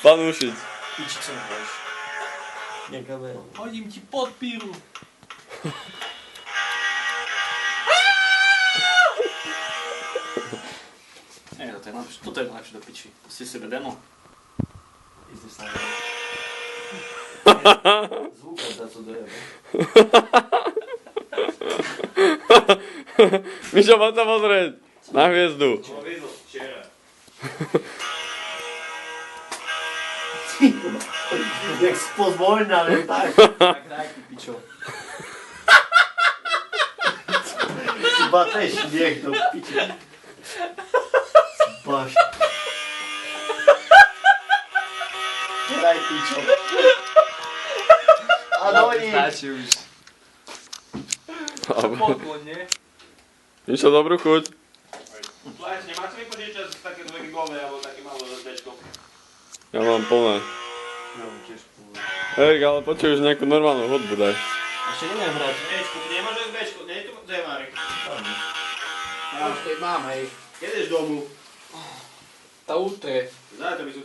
Panúšiť. Piči, co máš? Nekavé. Hodím ti pod píru. Toto je najlepšie do piči. Pusti sebe demo. Izdeš sa na zvúka za to dojebe. Mišo, poď sa pozrieť. Na hviezdu. Som ho videl včera. Jak spozvoľná, len tak. Tak hraj, ty pičo. Iba ten šmiech do piče. Baš. Daj pičo. A doni. Stačí už. Poklon, nie? Mišo, dobrú chuť. Vlastne, máte mi požičať také 2 gigové alebo také malé SDčko? Ja mám plné. Ja mám tiež pôl. Erik, ale počuj už nejakú normálnu hudbu daj. Ešte neviem hrať. SDčko, ty nemáš SDčko, nie je tu Zemárik. Ja už tej mám, hej. Jedeš domu. Tá už to je. Zajtra by som si